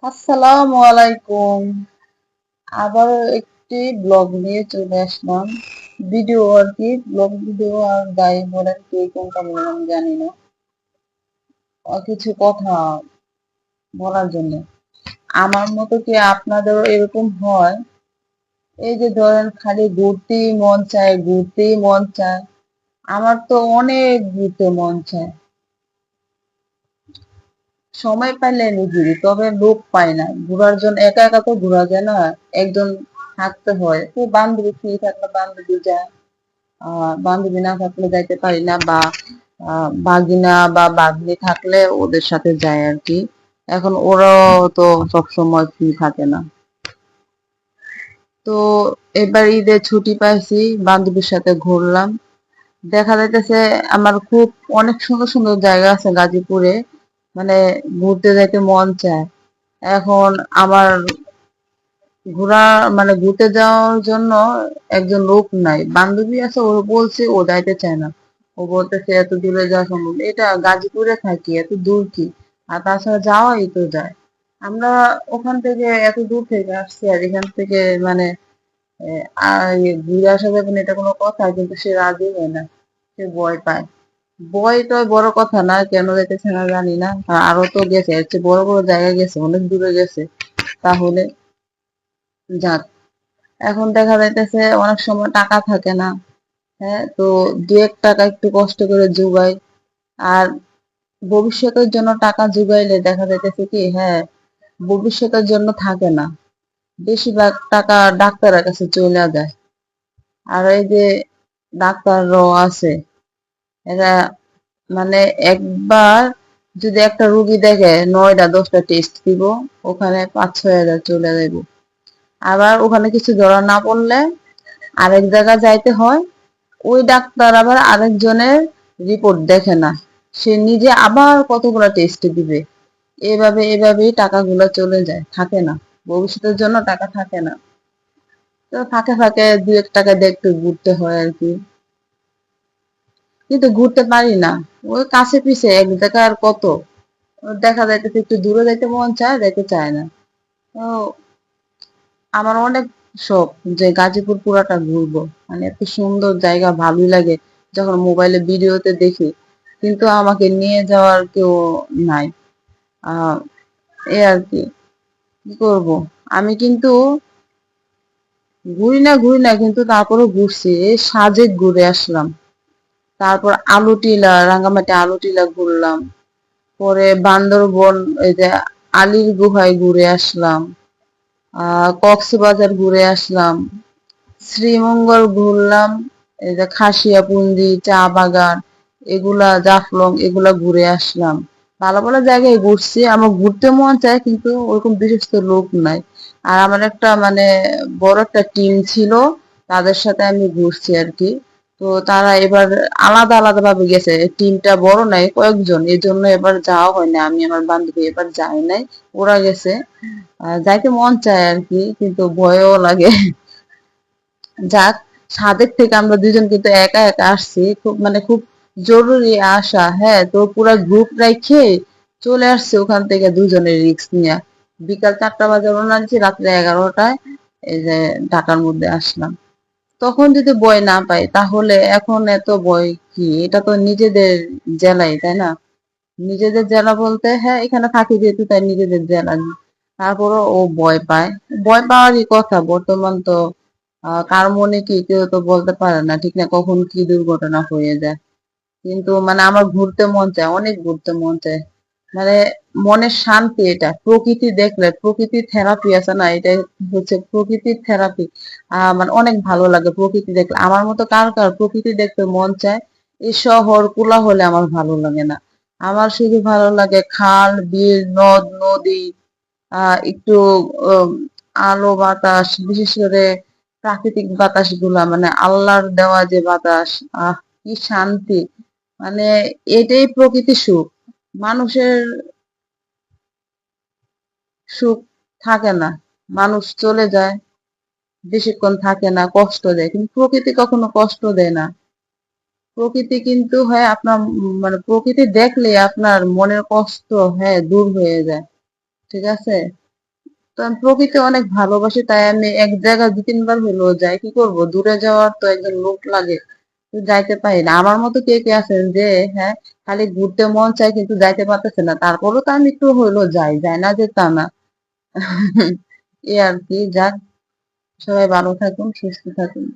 আসসালামু আলাইকুম। আবারও একটি ব্লগ নিয়ে চলে আসলাম। ভিডিও আর কি, ব্লগ ভিডিও আর যাই বলেন, কে কোনটা বলেন আমি জানি না। কিছু কথা বলার জন্য। আমার মতো কি আপনাদেরও এরকম হয়? এই যে ধরেন খালি ঘুরতেই মন চায়, ঘুরতেই মন চায়। আমার তো অনেক ঘুরতে মন চায়। সময় পাইলে আমি ঘুরি, তবে লোক পাই না ঘোরার জন্য। একা একা তো ঘোরা যায় না, একজন থাকতে হয়। তো বান্ধবী ফ্রি থাকলে বান্ধবী যায়, বান্ধবী না থাকলে যাইতে পারি না। বা ভাগিনা বা ভাগ্নি থাকলে ওদের সাথে যায় আর কি। এখন ওরাও তো সবসময় ফ্রি থাকে না। তো এবার ঈদের ছুটি পাইছি, বান্ধবীর সাথে ঘুরলাম। দেখা যাইতেছে আমার খুব অনেক সুন্দর সুন্দর জায়গা আছে গাজীপুরে, মানে ঘুরতে যাইতে মন চায়। এখন আমার ঘোরা মানে ঘুরতে যাওয়ার জন্য একজন লোক নাই। বান্ধবী আছে, ও বলছে ও যাইতে চায় না। ও বলতেছে এত দূরে যাওয়া সম্ভব না। এটা গাজীপুরে থাকি, এত দূর কি? আর তাছাড়া যাওয়াই তো যায়। আমরা ওখান থেকে এত দূর থেকে আসছি, আর এখান থেকে মানে ঘুরে আসা যাবে না এটা কোনো কথা? কিন্তু সে রাজি হয় না, সে ভয় পায়। ভয় টয় বড় কথা না, কেন যাইতেছে না জানি না। আরো তো গেছে, এর চেয়ে বড় বড় জায়গায় গেছে, অনেক দূরে গেছে। তাহলে যাক। এখন দেখা যাইতেছে অনেক সময় টাকা থাকে না। হ্যাঁ, তো দু এক টাকা একটু কষ্ট করে জোগাই। আর ভবিষ্যতের জন্য টাকা জোগাইলে দেখা যাইতেছে কি, হ্যাঁ, ভবিষ্যতের জন্য থাকে না। বেশিরভাগ টাকা ডাক্তারের কাছে চলে যায়। আর এই যে ডাক্তাররাও আছে, এরা মানে একবার যদি একটা রুগী দেখে 9টা 10টা টেস্ট দিব, ওখানে 5-6 হাজার চলে যাবে। আবার ওখানে কিছু ধরা না পড়লে আরেক জায়গায় যাইতে হয়। ওই ডাক্তার আবার আরেকজনের রিপোর্ট দেখে না, সে নিজে আবার কতগুলো টেস্ট দিবে। এভাবেই টাকাগুলো চলে যায়, থাকে না। ভবিষ্যতের জন্য টাকা থাকে না। তো ফাঁকে ফাঁকে দু এক টাকা দিয়ে একটু ঘুরতে হয় আর কি। কিন্তু ঘুরতে পারি না। ওই কাছে পিছে এক জায়গায় আর কত? দেখা যাইতেছে একটু দূরে যাইতে মন চায়, যাইতে চায় না। তো আমার অনেক শখ যে গাজীপুর পুরাটা ঘুরবো। মানে এত সুন্দর জায়গা, ভালোই লাগে যখন মোবাইলে ভিডিওতে দেখি। কিন্তু আমাকে নিয়ে যাওয়ার কেউ নাই। আহ এ আর কি, কি করবো? আমি কিন্তু ঘুরি না কিন্তু তারপরে ঘুরছি। এই সাজেক ঘুরে আসলাম, তারপর আলুটিলা, রাঙ্গামাটি আলুটিলা ঘুরলাম। পরে বান্দরবন, এই যে আলীর গুহায় ঘুরে আসলাম। কক্সবাজার ঘুরে আসলাম। শ্রীমঙ্গল ঘুরলাম। এই যে খাসিয়াপুঞ্জি, চা বাগান, এগুলা জাফলং, এগুলা ঘুরে আসলাম। ভালো ভালো জায়গায় ঘুরছি। আমার ঘুরতে মন চায়, কিন্তু ওরকম বিশেষ লোক নাই। আর আমার একটা মানে বড় একটা টিম ছিল, তাদের সাথে আমি ঘুরছি আর কি। তো তারা এবার আলাদা আলাদা ভাবে গেছে, টিমটা বড় নাই, কয়েকজন, এই জন্য এবার যাওয়া হয় না। আমি আমার বান্ধবী এবার যাই নাই, ওরা গেছে। যাইতে মন চায় আর কি, কিন্তু ভয়ও লাগে। যাক, সাদেক থেকে আমরা দুজন কিন্তু একা একা আসছি, খুব মানে খুব জরুরি আসা। হ্যাঁ, তো পুরা গ্রুপ রাইখে চলে আসছে ওখান থেকে দুজনের রিস্ক নিয়ে। বিকাল 4টা বাজে রওনা দিচ্ছি, রাত্রে 11টায় এই যে ঢাকার মধ্যে আসলাম। তখন যদি ভয় না পাই, তাহলে এখন এত ভয় কি? এটা তো নিজেদের জেলাই, তাই না? নিজেদের জেলা বলতে, হ্যাঁ এখানে থাকি যেহেতু তাই নিজেদের জেলা। তারপরও ও ভয় পায়। ভয় পাওয়ারই কথা। বর্তমান তো কার মনে কি কেউ তো বলতে পারে না, ঠিক না? কখন কি দুর্ঘটনা হয়ে যায়। কিন্তু মানে আমার ঘুরতে মন চায়, অনেক ঘুরতে মন চায়। মানে মনের শান্তি এটা। প্রকৃতি দেখলে, প্রকৃতির থেরাপি আছে না, এটা হচ্ছে প্রকৃতির থেরাপি। মানে অনেক ভালো লাগে প্রকৃতি দেখলে। আমার মতো কার কার প্রকৃতি দেখতে মন চায়? এই শহর কোলাহলে আমার ভালো লাগে না। আমার শুধু ভালো লাগে খাল, বিল, নদ নদী, একটু উম, আলো বাতাস, বিশেষ করে প্রাকৃতিক বাতাস গুলা, মানে আল্লাহর দেওয়া যে বাতাস। কি শান্তি! মানে এটাই প্রকৃতি সুখ। মানুষের সুখ থাকে না, মানুষ চলে যায়, বেশিক্ষণ থাকে না, কষ্ট দেয়। কিন্তু প্রকৃতি কখনো কষ্ট দেয় না। প্রকৃতি কিন্তু, হ্যাঁ, আপনার মানে প্রকৃতি দেখলে আপনার মনের কষ্ট, হ্যাঁ, দূর হয়ে যায়। ঠিক আছে? তো আমি প্রকৃতি অনেক ভালোবাসি, তাই আমি এক জায়গায় 2-3 বার হলেও যাই। কি করব, দূরে যাওয়ার তো একজন লোক লাগে, তো যাইতে পারি না। আমার মতো কে কে আছেন যে, হ্যাঁ, খালি ঘুরতে মন চায় কিন্তু যাইতে পারতেছে না, তারপরেও তো আমি একটু হইলেও যাই, যাই না যে তা না। এই আর কি, যাক, সবাই ভালো থাকুন, সুস্থ থাকুন।